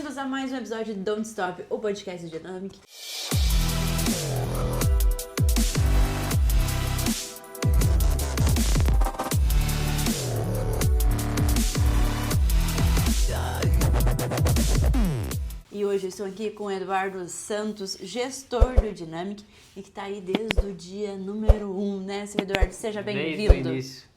bem-vindos a mais um episódio de Don't Stop, o podcast do Dynamic. E hoje eu estou aqui com o Eduardo Santos, gestor do Dynamic, e que está aí desde o dia número 1, né, seu Eduardo? Seja bem-vindo. Desde o início.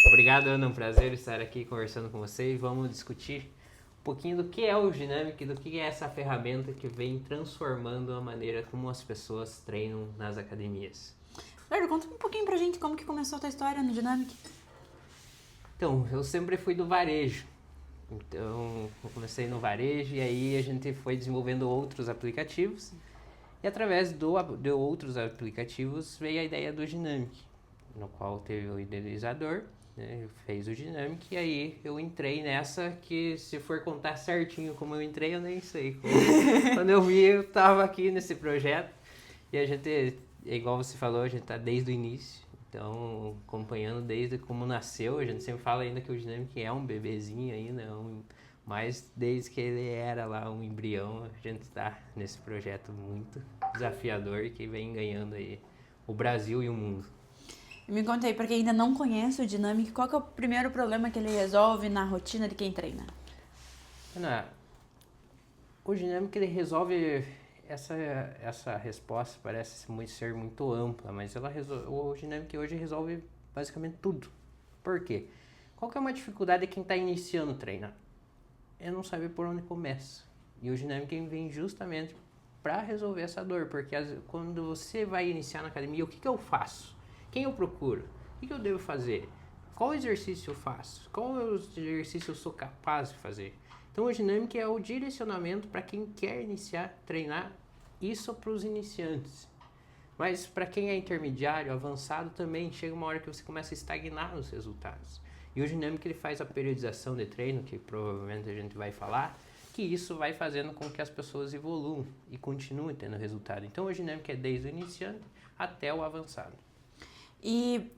Obrigado, Ana, é um prazer estar aqui conversando com você e vamos discutir um pouquinho do que é o Dynamic, do que é essa ferramenta que vem transformando a maneira como as pessoas treinam nas academias. Eduardo, conta um pouquinho pra gente como que começou a tua história no Dynamic. Então, eu sempre fui do varejo. Então, eu comecei no varejo e aí a gente foi desenvolvendo outros aplicativos. E através de outros aplicativos veio a ideia do Dynamic, no qual teve o idealizador, né, fez o Dynamic, e aí eu entrei nessa que, se for contar certinho como eu entrei, eu nem sei. Quando eu vi, eu estava aqui nesse projeto e a gente, igual você falou, a gente está desde o início, então acompanhando desde como nasceu. A gente sempre fala ainda que o Dynamic é um bebezinho ainda, mas desde que ele era lá um embrião, a gente está nesse projeto muito desafiador e que vem ganhando aí o Brasil e o mundo. Me conta aí, pra quem ainda não conhece o Dynamic, qual que é o primeiro problema que ele resolve na rotina de quem treina? Ana, o Dynamic ele resolve essa resposta, parece ser muito ampla, mas o Dynamic hoje resolve basicamente tudo. Por quê? Qual que é uma dificuldade de quem está iniciando o treino? É não saber por onde começa. E o Dynamic vem justamente para resolver essa dor, porque quando você vai iniciar na academia, o que eu faço? Quem eu procuro? O que eu devo fazer? Qual exercício eu faço? Qual exercício eu sou capaz de fazer? Então o Dynamic é o direcionamento para quem quer iniciar, treinar, isso para os iniciantes. Mas para quem é intermediário, avançado também, chega uma hora que você começa a estagnar nos resultados. E o Dynamic ele faz a periodização de treino, que provavelmente a gente vai falar, que isso vai fazendo com que as pessoas evoluam e continuem tendo resultado. Então o Dynamic é desde o iniciante até o avançado. E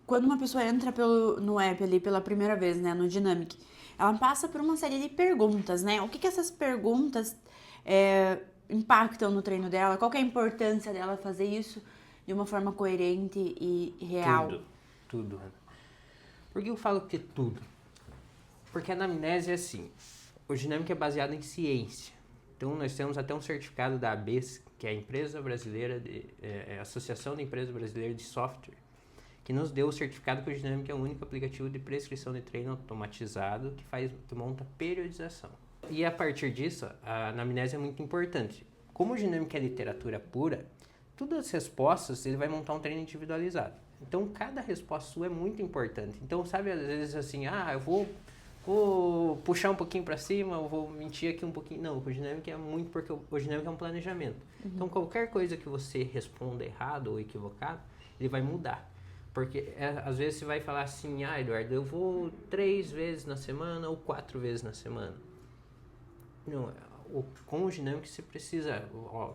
quando uma pessoa entra no app ali pela primeira vez, né, no Dynamic, ela passa por uma série de perguntas, né? O que essas perguntas impactam no treino dela? Qual que é a importância dela fazer isso de uma forma coerente e real? Tudo. Por que eu falo que tudo? Porque a anamnese é assim, o Dynamic é baseado em ciência. Então nós temos até um certificado da ABES, que é a empresa brasileira a Associação de Empresas Brasileiras de Software, que nos deu o certificado que o Dynamic é o único aplicativo de prescrição de treino automatizado que monta periodização. E a partir disso, a anamnese é muito importante. Como o Dynamic é literatura pura, todas as respostas ele vai montar um treino individualizado. Então cada resposta sua é muito importante. Então sabe, às vezes assim, eu vou puxar um pouquinho para cima, eu vou mentir aqui um pouquinho. Não, o Dynamic é muito, porque o Dynamic é um planejamento. Uhum. Então qualquer coisa que você responda errado ou equivocado, ele vai mudar. Porque às vezes você vai falar assim, Eduardo, eu vou 3 vezes na semana ou 4 vezes na semana. Não, com o Dynamic você precisa,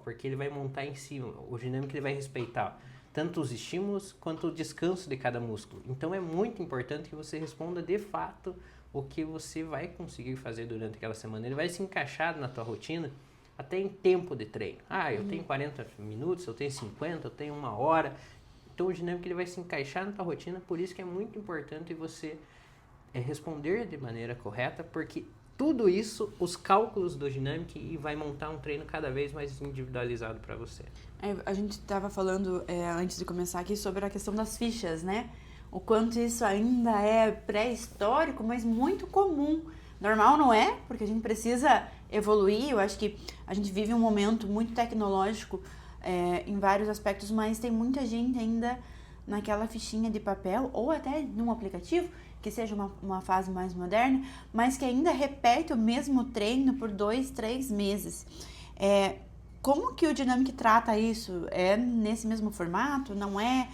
porque ele vai montar em cima. O Dynamic ele vai respeitar tanto os estímulos quanto o descanso de cada músculo. Então é muito importante que você responda de fato o que você vai conseguir fazer durante aquela semana. Ele vai se encaixar na tua rotina até em tempo de treino. Eu tenho 40 minutos, eu tenho 50, eu tenho 1 hora. Então o Dynamic ele vai se encaixar na tua rotina, por isso que é muito importante você responder de maneira correta, porque tudo isso, os cálculos do Dynamic, e vai montar um treino cada vez mais individualizado para você. A gente estava falando antes de começar aqui sobre a questão das fichas, né? O quanto isso ainda é pré-histórico, mas muito comum. Normal não é, porque a gente precisa evoluir. Eu acho que a gente vive um momento muito tecnológico em vários aspectos, mas tem muita gente ainda naquela fichinha de papel ou até num aplicativo, que seja uma fase mais moderna, mas que ainda repete o mesmo treino por 2, 3 meses. Como que o Dynamic trata isso? É nesse mesmo formato? Não é?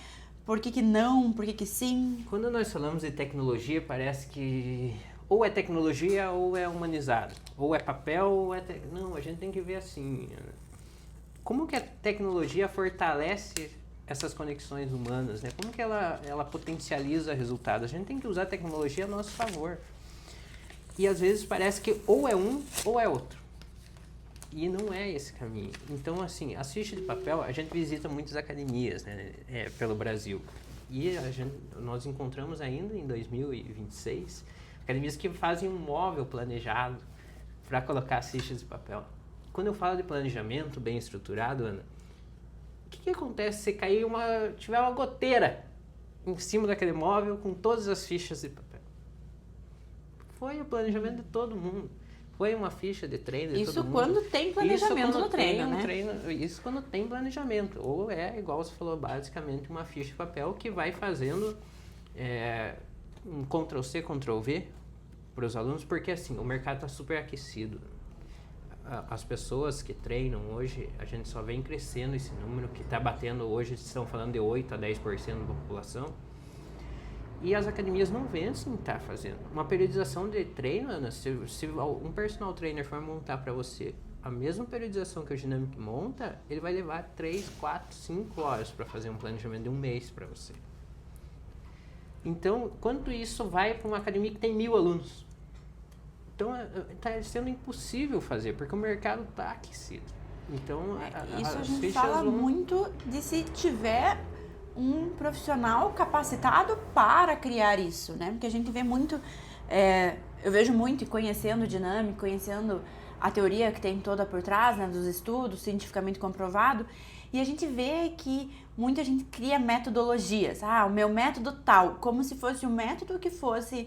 Por que não? Por que sim? Quando nós falamos de tecnologia, parece que ou é tecnologia ou é humanizado. Ou é papel ou é... Não, a gente tem que ver assim. Como que a tecnologia fortalece essas conexões humanas, né? Como que ela potencializa resultados? A gente tem que usar a tecnologia a nosso favor. E às vezes parece que ou é um ou é outro. E não é esse caminho. Então, assim, as fichas de papel, a gente visita muitas academias, né, pelo Brasil. E nós encontramos ainda em 2026 academias que fazem um móvel planejado para colocar as fichas de papel. Quando eu falo de planejamento bem estruturado, Ana, o que acontece se cair tiver uma goteira em cima daquele móvel com todas as fichas de papel? Foi o planejamento de todo mundo. Foi uma ficha de treino de todo mundo. Isso quando tem planejamento no treino, né? Isso quando tem planejamento. Ou igual você falou, basicamente uma ficha de papel que vai fazendo um Ctrl+C, Ctrl+V para os alunos, porque assim, o mercado está super aquecido. As pessoas que treinam hoje, a gente só vem crescendo esse número, que está batendo hoje, estão falando de 8 a 10% da população. E as academias não vencem estar fazendo. Uma periodização de treino, Ana, se um personal trainer for montar para você a mesma periodização que o Dynamic monta, ele vai levar 3, 4, 5 horas para fazer um planejamento de um mês para você. Então, quanto isso vai para uma academia que tem 1000 alunos? Então, está sendo impossível fazer, porque o mercado está aquecido. Então, isso a gente fala muito de se tiver um profissional capacitado para criar isso, né? Porque a gente vê muito, eu vejo muito, conhecendo o Dynamic, conhecendo a teoria que tem toda por trás, né, dos estudos, cientificamente comprovado, e a gente vê que muita gente cria metodologias. O meu método tal, como se fosse um método que fosse...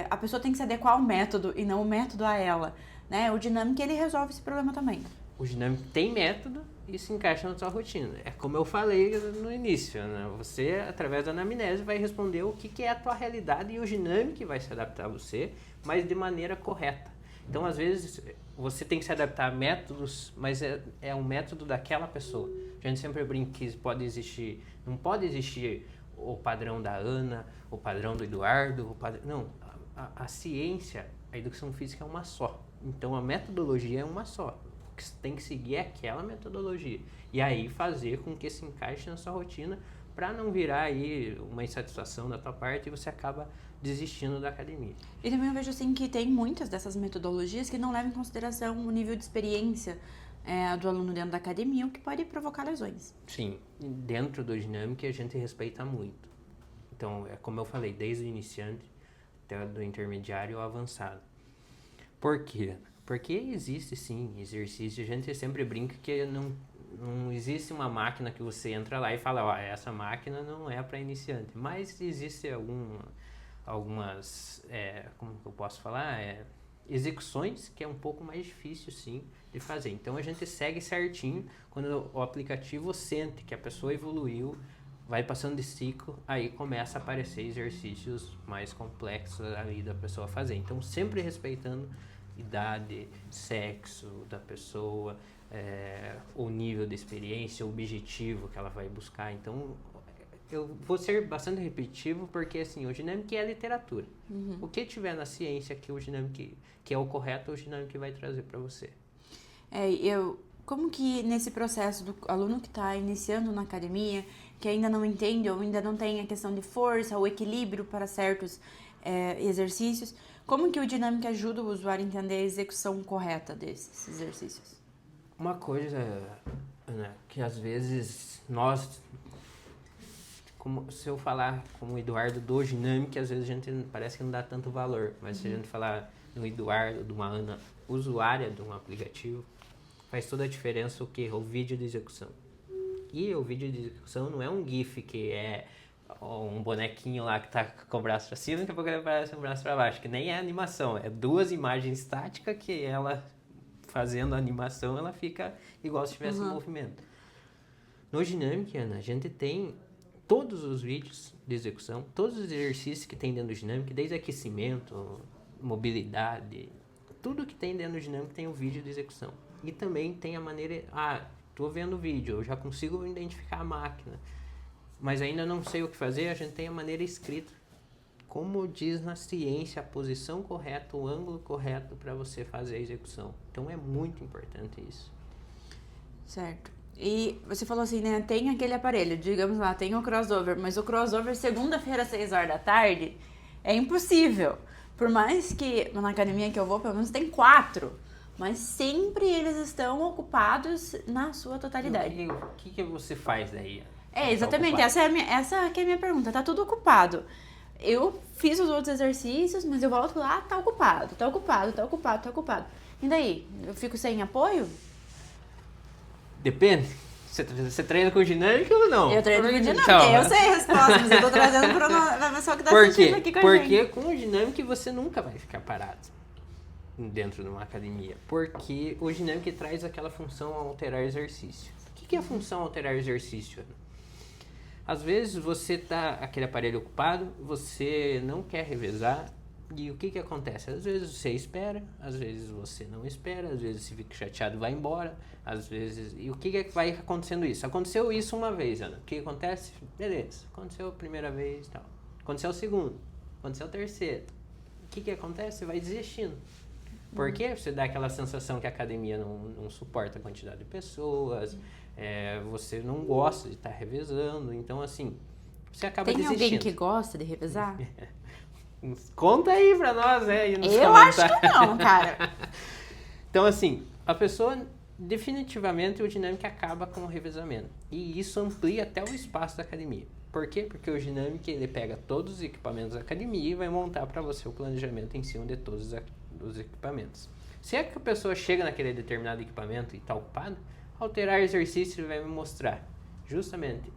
a pessoa tem que se adequar ao método e não o método a ela, né? O Dynamic, ele resolve esse problema também. O Dynamic tem método e se encaixa na sua rotina. É como eu falei no início, né? Você, através da anamnese, vai responder o que é a tua realidade e o Dynamic vai se adaptar a você, mas de maneira correta. Então, às vezes, você tem que se adaptar a métodos, mas é um método daquela pessoa. A gente sempre brinca que não pode existir o padrão da Ana, o padrão do Eduardo, não, a ciência, a educação física é uma só. Então, a metodologia é uma só. Que você tem que seguir aquela metodologia e aí fazer com que se encaixe na sua rotina para não virar aí uma insatisfação da tua parte e você acaba desistindo da academia. E também eu vejo assim que tem muitas dessas metodologias que não levam em consideração o nível de experiência do aluno dentro da academia, o que pode provocar lesões. Sim, dentro do Dynamic a gente respeita muito. Então, é como eu falei, desde o iniciante até do intermediário ao avançado. Por quê? Porque existe sim exercício, a gente sempre brinca que não existe uma máquina que você entra lá e fala, essa máquina não é para iniciante, mas existe algumas, como eu posso falar, execuções que é um pouco mais difícil sim de fazer. Então a gente segue certinho, quando o aplicativo sente que a pessoa evoluiu, vai passando de ciclo, aí começa a aparecer exercícios mais complexos ali da pessoa fazer. Então sempre respeitando idade, sexo da pessoa, o nível de experiência, o objetivo que ela vai buscar. Então, eu vou ser bastante repetitivo porque, assim, o Dynamic é literatura. Uhum. O que tiver na ciência que o Dynamic, que é o correto, o Dynamic vai trazer para você. Como que nesse processo do aluno que está iniciando na academia, que ainda não entende ou ainda não tem a questão de força ou equilíbrio para certos exercícios, como que o Dynamic ajuda o usuário a entender a execução correta desses exercícios? Uma coisa, Ana, que às vezes nós, se eu falar como Eduardo do Dynamic, às vezes a gente parece que não dá tanto valor, mas se a gente falar do Eduardo, de uma Ana usuária de um aplicativo, faz toda a diferença o vídeo de execução. E o vídeo de execução não é um GIF que é um bonequinho lá que tá com o braço pra cima e daqui a pouco ele aparece o braço pra baixo, que nem é animação, é 2 imagens estáticas que ela, fazendo a animação, ela fica igual se estivesse em movimento. No Dynamic, Ana, a gente tem todos os vídeos de execução, todos os exercícios que tem dentro do Dynamic, desde aquecimento, mobilidade, tudo que tem dentro do Dynamic tem um vídeo de execução. E também tem a maneira, tô vendo o vídeo, eu já consigo identificar a máquina, mas ainda não sei o que fazer, a gente tem a maneira escrita. Como diz na ciência, a posição correta, o ângulo correto para você fazer a execução. Então é muito importante isso. Certo. E você falou assim, né, tem aquele aparelho, digamos lá, tem o crossover, mas o crossover segunda-feira às 6 horas da tarde é impossível. Por mais que na academia que eu vou, pelo menos tem 4 mas sempre eles estão ocupados na sua totalidade. E o que você faz daí? Exatamente, essa que é a minha pergunta, tá tudo ocupado. Eu fiz os outros exercícios, mas eu volto lá, tá ocupado. E daí? Eu fico sem apoio? Depende. Você treina com dinâmica ou não? Eu treino com dinâmica, Então, eu sei a resposta, mas eu tô trazendo pra pessoa que tá por assistindo quê? aqui com a Porque gente. com o dinâmica você nunca vai ficar parado dentro de uma academia. Porque o dinâmica traz aquela função alterar exercício. O que é a função alterar exercício, Ana? Às vezes você tá aquele aparelho ocupado, você não quer revezar, e o que acontece? Às vezes você espera, às vezes você não espera, às vezes você fica chateado e vai embora, às vezes... E o que vai acontecendo isso? Aconteceu isso uma vez, Ana. O que acontece? Beleza, aconteceu a primeira vez e tal. Aconteceu a segunda, aconteceu a terceira. O que acontece? Você vai desistindo. Por quê? Você dá aquela sensação que a academia não suporta a quantidade de pessoas, você não gosta de estar revezando, então assim, você acaba desistindo. Tem alguém que gosta de revezar? Conta aí pra nós, aí nos Eu acho que não, cara. Então assim, a pessoa definitivamente o dinâmica acaba com o revezamento. E isso amplia até o espaço da academia. Por quê? Porque o dinâmica ele pega todos os equipamentos da academia e vai montar para você o planejamento em cima de todos os equipamentos. Se é que a pessoa chega naquele determinado equipamento e está ocupado, alterar exercício ele vai me mostrar justamente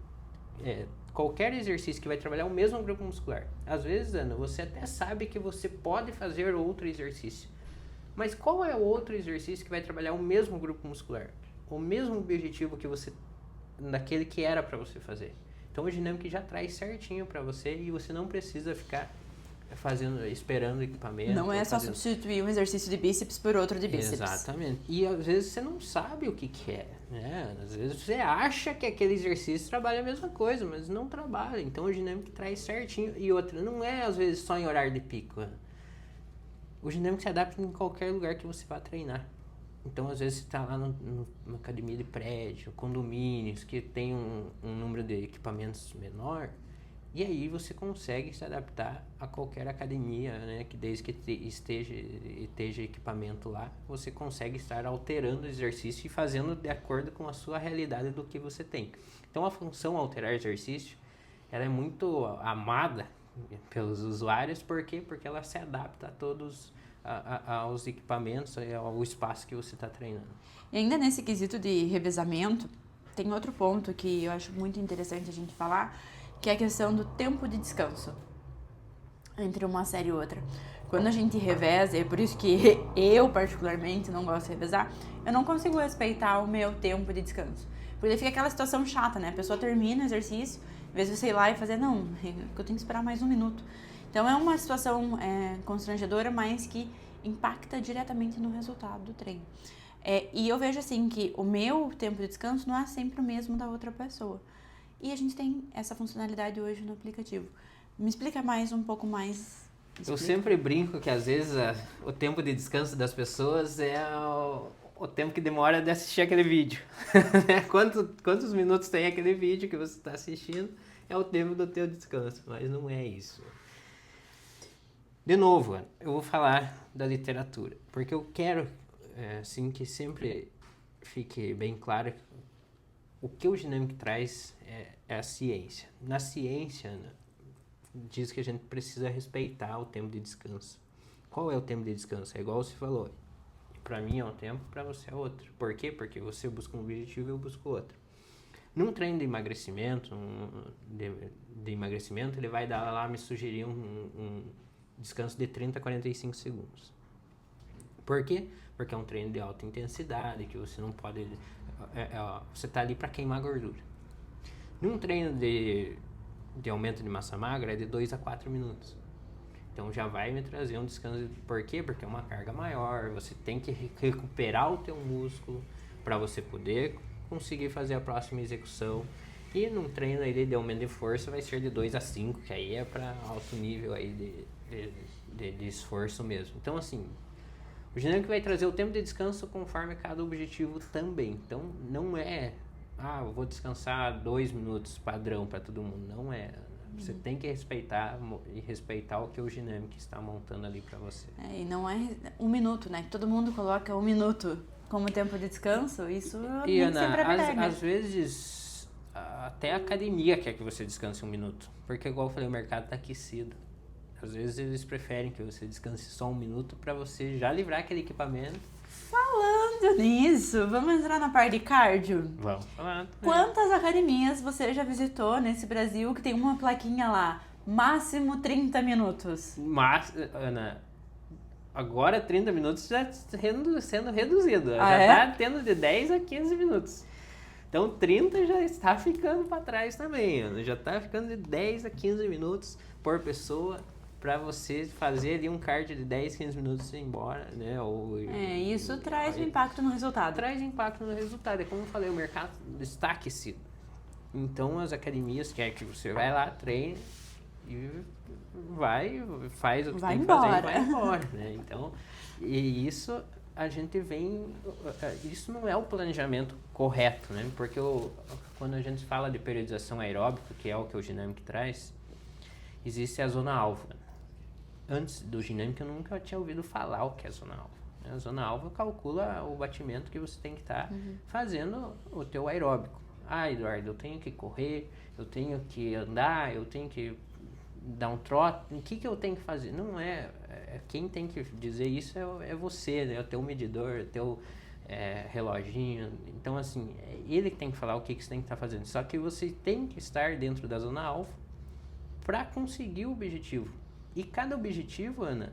qualquer exercício que vai trabalhar o mesmo grupo muscular. Às vezes, Ana, você até sabe que você pode fazer outro exercício. Mas qual é o outro exercício que vai trabalhar o mesmo grupo muscular? O mesmo objetivo que você, daquele que era para você fazer. Então o dinâmico já traz certinho para você e você não precisa ficar esperando o equipamento. Não é só substituir um exercício de bíceps por outro de bíceps. Exatamente. E às vezes você não sabe o que é, né? Às vezes você acha que aquele exercício trabalha a mesma coisa, mas não trabalha. Então o dinâmico traz certinho. E outra, não é às vezes só em horário de pico. O dinâmico se adapta em qualquer lugar que você vá treinar. Então, às vezes, você está lá numa academia de prédio, condomínios, que tem um número de equipamentos menor, e aí você consegue se adaptar a qualquer academia, né? Que desde que esteja equipamento lá, você consegue estar alterando o exercício e fazendo de acordo com a sua realidade do que você tem. Então, a função alterar exercício, ela é muito amada pelos usuários. Por quê? Porque ela se adapta a todos aos equipamentos e ao espaço que você está treinando. E ainda nesse quesito de revezamento, tem outro ponto que eu acho muito interessante a gente falar, que é a questão do tempo de descanso entre uma série e outra. Quando a gente reveza, é por isso que eu particularmente não gosto de revezar, eu não consigo respeitar o meu tempo de descanso. Porque fica aquela situação chata, né? A pessoa termina o exercício, em vez de você ir lá e fazer, não, eu tenho que esperar mais 1 minuto. Então é uma situação constrangedora, mas que impacta diretamente no resultado do treino. E eu vejo assim que o meu tempo de descanso não é sempre o mesmo da outra pessoa. E a gente tem essa funcionalidade hoje no aplicativo. Me explica mais um pouco mais. Eu sempre brinco que às vezes o tempo de descanso das pessoas é o tempo que demora de assistir aquele vídeo. Quantos minutos tem aquele vídeo que você está assistindo é o tempo do teu descanso, mas não é isso. De novo, eu vou falar da literatura, porque eu quero assim, que sempre fique bem claro o que o dinâmico traz é a ciência. Na ciência, Ana, diz que a gente precisa respeitar o tempo de descanso. Qual é o tempo de descanso? É igual você falou. Para mim é um tempo, para você é outro. Por quê? Porque você busca um objetivo e eu busco outro. Num treino de emagrecimento, ele vai dar lá, me sugerir um descanso de 30 a 45 segundos. Por quê? Porque é um treino de alta intensidade, que você não pode... você está ali para queimar gordura. Num treino de aumento de massa magra é de 2 a 4 minutos. Então já vai me trazer um descanso. Por quê? Porque é uma carga maior, você tem que recuperar o teu músculo para você poder conseguir fazer a próxima execução. E num treino aí de aumento de força vai ser de 2 a 5, que aí é para alto nível aí de esforço mesmo. Então assim, o dinâmico vai trazer o tempo de descanso conforme cada objetivo também. Então não é, eu vou descansar 2 minutos padrão para todo mundo. Não é. Você tem que respeitar e respeitar o que o Ginamic está montando ali para você. E não é 1 minuto, né? Que todo mundo coloca 1 minuto como tempo de descanso. Isso nem Ana, sempre é verdade, né? às vezes até a academia quer que você descanse 1 minuto. Porque, igual eu falei, o mercado está aquecido. Às vezes eles preferem que você descanse só 1 minuto para você já livrar aquele equipamento. Falando nisso, vamos entrar na parte de cardio? Vamos falar. Quantas academias você já visitou nesse Brasil que tem uma plaquinha lá? Máximo 30 minutos. Mas, Ana, agora 30 minutos já sendo reduzido. Ah, já é? tá tendo de 10 a 15 minutos. Então 30 já está ficando para trás também, Ana. Já está ficando de 10 a 15 minutos por pessoa para você fazer ali um cardio de 10, 15 minutos e ir embora, né? Isso traz um impacto no resultado. Traz impacto no resultado. É como eu falei, o mercado está aquecido. Então as academias querem que você vai lá, treine e faz o que tem que fazer e vai embora, né? Então, e isso a gente vem... Isso não é o planejamento correto, né? Porque quando a gente fala de periodização aeróbica, que é o que o Ginamic traz, existe a zona alfa. Antes do Ginamic eu nunca tinha ouvido falar o que é a zona alfa. A zona alfa calcula o batimento que você tem que estar fazendo o teu aeróbico. Ah, Eduardo, eu tenho que correr, eu tenho que andar, eu tenho que dar um trote. O que eu tenho que fazer? Não é... Quem tem que dizer isso é você, né? O teu medidor, o teu reloginho. Então, assim, é ele que tem que falar o que você tem que estar fazendo. Só que você tem que estar dentro da zona alfa para conseguir o objetivo. E cada objetivo, Ana,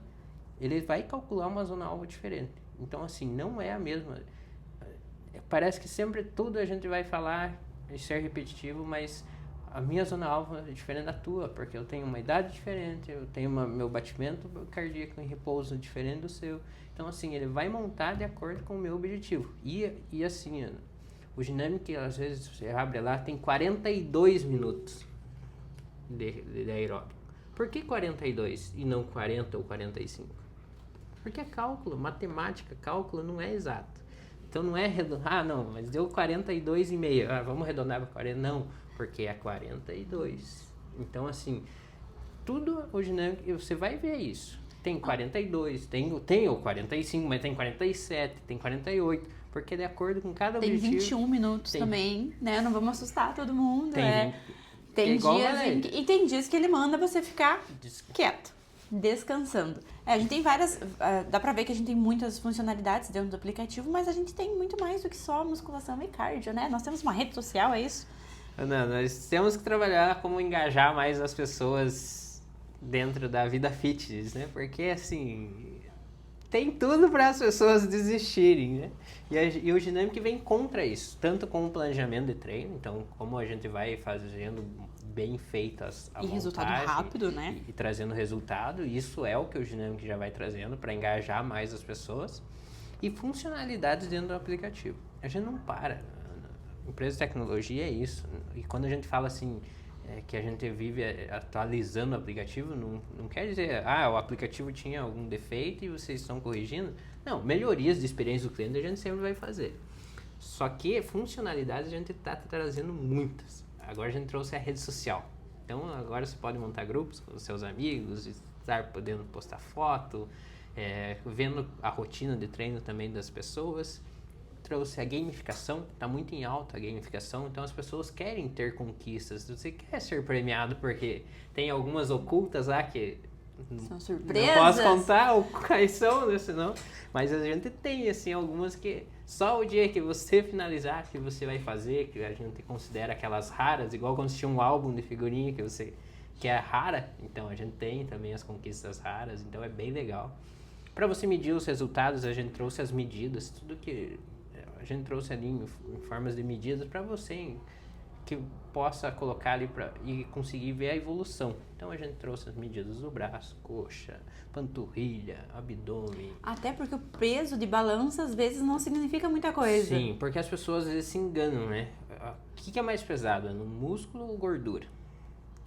ele vai calcular uma zona alfa diferente. Então, assim, não é a mesma. Parece que sempre tudo a gente vai falar e ser repetitivo, mas a minha zona alfa é diferente da tua, porque eu tenho uma idade diferente, eu tenho meu batimento cardíaco em repouso diferente do seu. Então, assim, ele vai montar de acordo com o meu objetivo. E assim, Ana, o Ginamic, às vezes, você abre lá, tem 42 minutos de aeróbico. Por que 42 e não 40 ou 45? Porque é cálculo, matemática, cálculo não é exato. Então não é não, mas deu 42,5. Vamos arredondar para 40. Não, porque é 42. Então, assim, tudo o Ginamic, você vai ver isso. Tem 42, tem o 45, mas tem 47, tem 48. Porque de acordo com cada objetivo... Tem 21 minutos também, né? Não vamos assustar todo mundo. Tem dias que ele manda você ficar quieto, descansando. A gente tem várias... dá pra ver que a gente tem muitas funcionalidades dentro do aplicativo, mas a gente tem muito mais do que só musculação e cardio, né? Nós temos uma rede social, é isso? Não, nós temos que trabalhar como engajar mais as pessoas dentro da vida fitness, né? Porque, assim, tem tudo para as pessoas desistirem, né? E o Ginamic vem contra isso, tanto com o planejamento de treino, então como a gente vai fazendo bem feitas a montagem, resultado rápido, né? E trazendo resultado, isso é o que o Ginamic já vai trazendo para engajar mais as pessoas. E funcionalidades dentro do aplicativo. A gente não para. Empresa de tecnologia é isso. E quando a gente fala assim, que a gente vive atualizando o aplicativo, não quer dizer, o aplicativo tinha algum defeito e vocês estão corrigindo. Não, melhorias de experiência do cliente a gente sempre vai fazer. Só que funcionalidades a gente está trazendo muitas. Agora a gente trouxe a rede social. Então agora você pode montar grupos com os seus amigos, estar podendo postar foto, vendo a rotina de treino também das pessoas. Trouxe a gamificação, está muito em alta a gamificação, então as pessoas querem ter conquistas, você quer ser premiado porque tem algumas ocultas lá que são surpresas. Não posso contar quais são, né, senão, mas a gente tem assim algumas que só o dia que você finalizar que você vai fazer, que a gente considera aquelas raras, igual quando tinha um álbum de figurinha que é rara, então a gente tem também as conquistas raras, então é bem legal. Para você medir os resultados, a gente trouxe as medidas, tudo que a gente trouxe ali em formas de medidas para você que possa colocar ali e conseguir ver a evolução. Então a gente trouxe as medidas do braço, coxa, panturrilha, abdômen. Até porque o peso de balança às vezes não significa muita coisa. Sim, porque as pessoas às vezes se enganam, né? O que é mais pesado? No músculo ou gordura?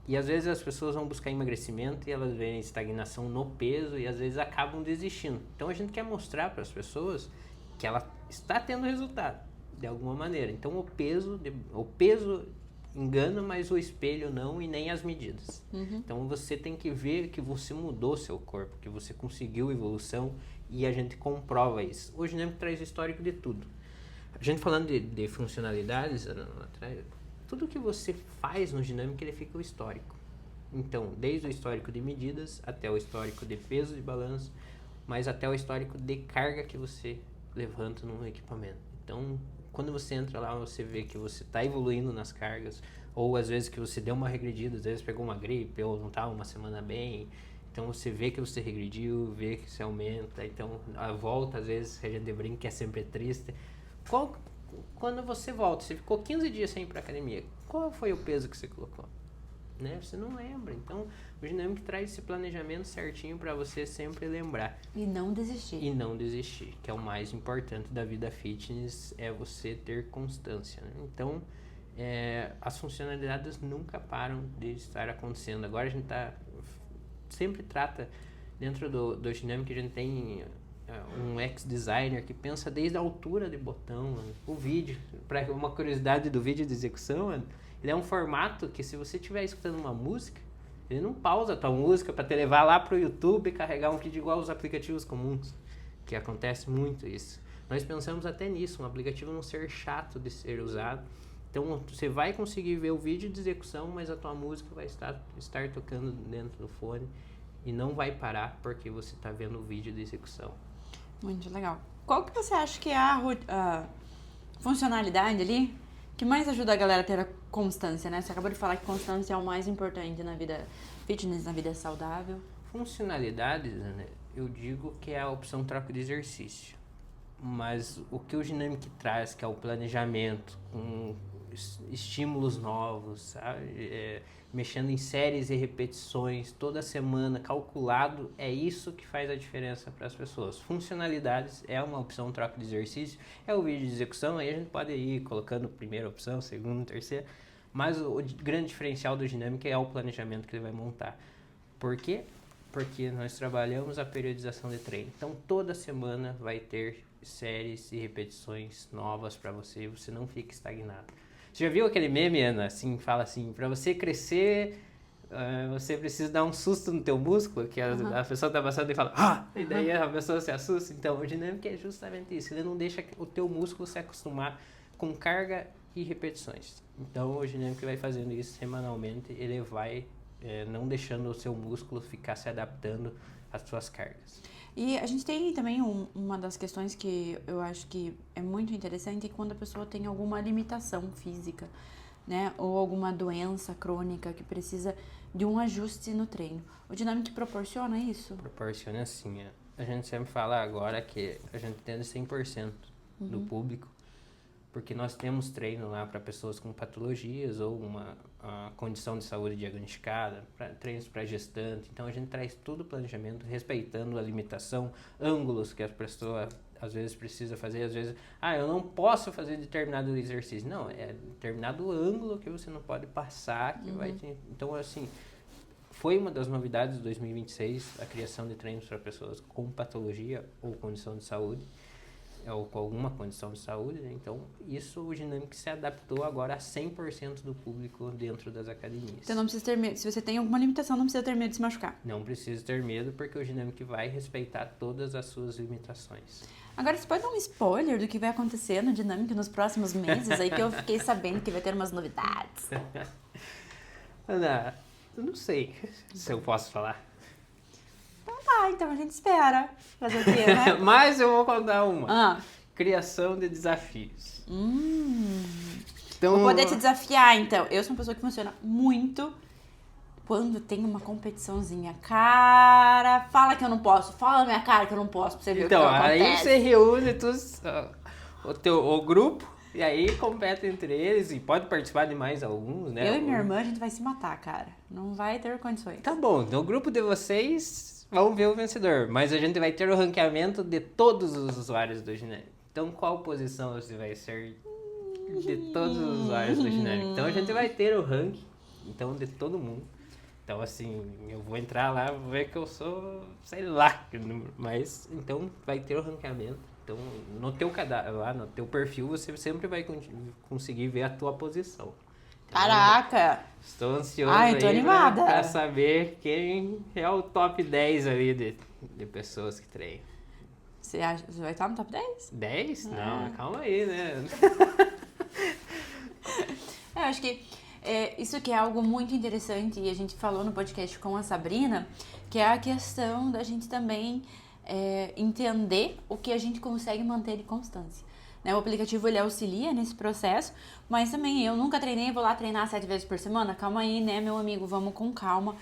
E às vezes as pessoas vão buscar emagrecimento e elas veem estagnação no peso e às vezes acabam desistindo. Então a gente quer mostrar para as pessoas que ela está tendo resultado de alguma maneira. Então o peso engana, mas o espelho não e nem as medidas. Uhum. Então você tem que ver que você mudou seu corpo, que você conseguiu evolução e a gente comprova isso. O Dinâmico traz histórico de tudo. A gente falando de funcionalidades, tudo que você faz no Dinâmico ele fica o histórico. Então, desde o histórico de medidas até o histórico de peso de balanço, mas até o histórico de carga que você levanta no equipamento. Então, quando você entra lá, você vê que você está evoluindo nas cargas, ou às vezes que você deu uma regredida, às vezes pegou uma gripe, ou não estava uma semana bem. Então, você vê que você regrediu, vê que você aumenta. Então, a volta, às vezes, a gente brinca que é sempre triste. Quando você volta, você ficou 15 dias sem ir para academia, qual foi o peso que você colocou? Né? Você não lembra. Então, o Dinâmico traz esse planejamento certinho para você sempre lembrar. E não desistir. E não desistir, que é o mais importante da vida fitness, é você ter constância. Né? Então, as funcionalidades nunca param de estar acontecendo. Agora a gente sempre trata, dentro do Dinâmico, a gente tem um ex-designer que pensa desde a altura de botão, mano. O vídeo, para uma curiosidade do vídeo de execução, mano, ele é um formato que se você estiver escutando uma música, ele não pausa a tua música para te levar lá pro YouTube e carregar um vídeo igual os aplicativos comuns, que acontece muito isso. Nós pensamos até nisso, um aplicativo não ser chato de ser usado. Então você vai conseguir ver o vídeo de execução, mas a tua música vai estar tocando dentro do fone e não vai parar porque você está vendo o vídeo de execução. Muito legal. Qual que você acha que é a funcionalidade ali que mais ajuda a galera a ter a constância, né? Você acabou de falar que constância é o mais importante na vida fitness, na vida saudável. Funcionalidades, né? Eu digo que é a opção troca de exercício. Mas o que o Dinâmico traz, que é o planejamento, com estímulos novos, sabe? Mexendo em séries e repetições toda semana, calculado, é isso que faz a diferença para as pessoas. Funcionalidades é uma opção troca de exercício, é o vídeo de execução, aí a gente pode ir colocando primeira opção, segunda, terceira, mas o grande diferencial do Dinâmico é o planejamento que ele vai montar. Por quê? Porque nós trabalhamos a periodização de treino. Então toda semana vai ter séries e repetições novas para você não fica estagnado. Você já viu aquele meme, Ana, assim, fala assim, para você crescer, você precisa dar um susto no teu músculo, que a pessoa tá passando e fala, e daí a pessoa se assusta. Então, o Dinâmico é justamente isso, ele não deixa o teu músculo se acostumar com carga e repetições. Então, o Dinâmico vai fazendo isso semanalmente, ele vai não deixando o seu músculo ficar se adaptando às suas cargas. E a gente tem também uma das questões que eu acho que é muito interessante quando a pessoa tem alguma limitação física, né? Ou alguma doença crônica que precisa de um ajuste no treino. O Dinâmico proporciona isso? Proporciona sim. A gente sempre fala agora que a gente atende 100% do público, porque nós temos treino lá para pessoas com patologias ou uma condição de saúde diagnosticada, treinos para gestante. Então a gente traz todo o planejamento, respeitando a limitação, ângulos que a pessoa às vezes precisa fazer, às vezes, eu não posso fazer determinado exercício. Não, é determinado ângulo que você não pode passar, que vai te... Então, assim, foi uma das novidades de 2026, a criação de treinos para pessoas com patologia ou condição de saúde, ou com alguma condição de saúde, né? Então, isso o Dinâmico se adaptou agora a 100% do público dentro das academias. Então não precisa ter medo, se você tem alguma limitação, não precisa ter medo de se machucar. Não precisa ter medo, porque o Dinâmico vai respeitar todas as suas limitações. Agora, você pode dar um spoiler do que vai acontecer no Dinâmico nos próximos meses, aí que eu fiquei sabendo que vai ter umas novidades. Ana, eu não sei se eu posso falar. Então a gente espera. Fazer o quê, né? Mas eu vou contar uma. Ah. Criação de desafios. Então, vou poder te desafiar, então. Eu sou uma pessoa que funciona muito quando tem uma competiçãozinha. Cara, fala que eu não posso. Fala na minha cara que eu não posso pra você ver então, o que acontece. Aí você reúne o grupo e aí compete entre eles e pode participar de mais alguns, né? Eu e minha irmã, a gente vai se matar, cara. Não vai ter condições. Tá bom, então o grupo de vocês... Vamos ver o vencedor, mas a gente vai ter o ranqueamento de todos os usuários do Dinâmico. Então, qual posição você vai ser de todos os usuários do Dinâmico? Então, a gente vai ter o ranking, então, de todo mundo. Então, assim, eu vou entrar lá, vou ver que eu sou, sei lá, mas, então, vai ter o ranqueamento. Então, no teu cadastro, lá no teu perfil, você sempre vai conseguir ver a tua posição. Caraca! Estou ansioso Ai, tô aí animada. pra saber quem é o top 10 ali de pessoas que treinam. Você acha que você vai estar no top 10? 10? Não, calma aí, né? Eu acho que isso que é algo muito interessante e a gente falou no podcast com a Sabrina, que é a questão da gente também entender o que a gente consegue manter de constância. Né? O aplicativo ele auxilia nesse processo, mas também eu nunca treinei, vou lá treinar 7 vezes por semana. Calma aí, né, meu amigo? Vamos com calma.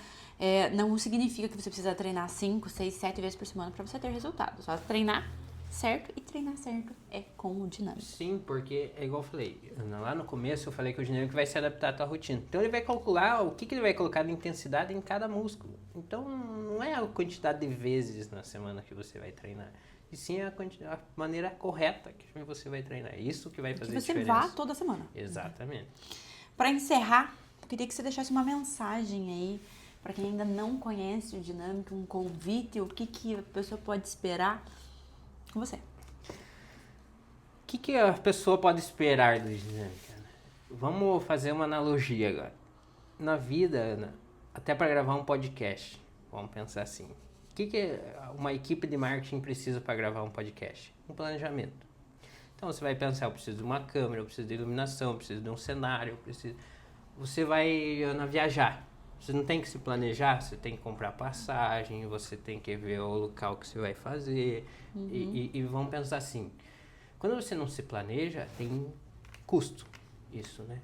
Não significa que você precisa treinar 5, 6, 7 vezes por semana para você ter resultado. Só treinar certo e treinar certo é com o dinâmico. Sim, porque é igual eu falei, lá no começo eu falei que o dinâmico vai se adaptar à tua rotina. Então ele vai calcular o que ele vai colocar de intensidade em cada músculo. Então não é a quantidade de vezes na semana que você vai treinar, e sim a maneira correta que você vai treinar. É isso que vai fazer Que você diferença. vá toda semana. Exatamente. Para encerrar, eu queria que você deixasse uma mensagem aí para quem ainda não conhece o dinâmico, um convite, o que a pessoa pode esperar com você. O que a pessoa pode esperar do dinâmica? Vamos fazer uma analogia agora. Na vida, até para gravar um podcast, vamos pensar assim. O que uma equipe de marketing precisa para gravar um podcast? Um planejamento. Então você vai pensar, eu preciso de uma câmera, eu preciso de iluminação, eu preciso de um cenário, você vai viajar. Você não tem que se planejar, você tem que comprar passagem, você tem que ver o local que você vai fazer. E vamos pensar assim, quando você não se planeja, tem custo isso, né?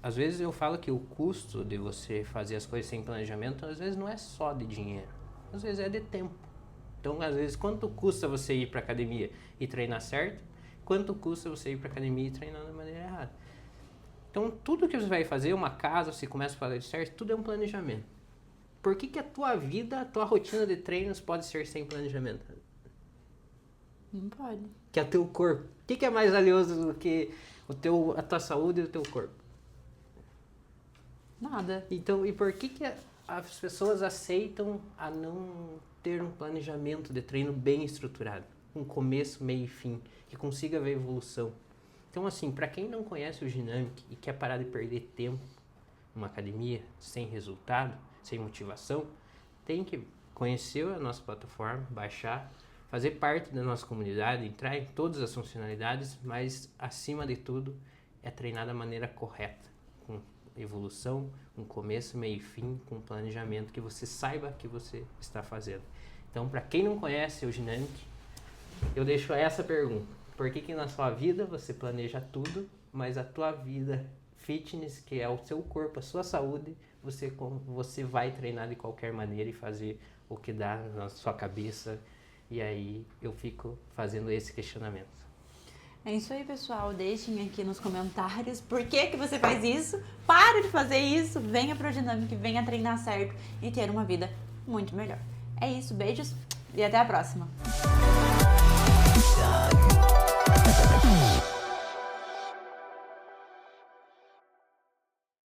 Às vezes eu falo que o custo de você fazer as coisas sem planejamento, às vezes não é só de dinheiro, às vezes é de tempo. Então, às vezes, quanto custa você ir para academia e treinar certo? Quanto custa você ir para academia e treinar da maneira errada? Então, tudo que você vai fazer, uma casa, você começa a fazer certo, tudo é um planejamento. Por que a tua vida, a tua rotina de treinos pode ser sem planejamento? Não pode. Que é o teu corpo. O que é mais valioso do que a tua saúde e o teu corpo? Nada. Então, e por que as pessoas aceitam a não ter um planejamento de treino bem estruturado? Um começo, meio e fim, que consiga ver evolução. Então, assim, para quem não conhece o Dynamic e quer parar de perder tempo numa academia sem resultado, sem motivação, tem que conhecer a nossa plataforma, baixar, fazer parte da nossa comunidade, entrar em todas as funcionalidades, mas, acima de tudo, é treinar da maneira correta, com evolução, um começo, meio e fim, com planejamento, que você saiba que você está fazendo. Então, para quem não conhece o Dynamic, eu deixo essa pergunta. Por que na sua vida você planeja tudo, mas a tua vida fitness, que é o seu corpo, a sua saúde, você vai treinar de qualquer maneira e fazer o que dá na sua cabeça? E aí eu fico fazendo esse questionamento. É isso aí, pessoal. Deixem aqui nos comentários por que você faz isso. Para de fazer isso. Venha pro Dynamic, venha treinar certo e ter uma vida muito melhor. É isso, beijos e até a próxima.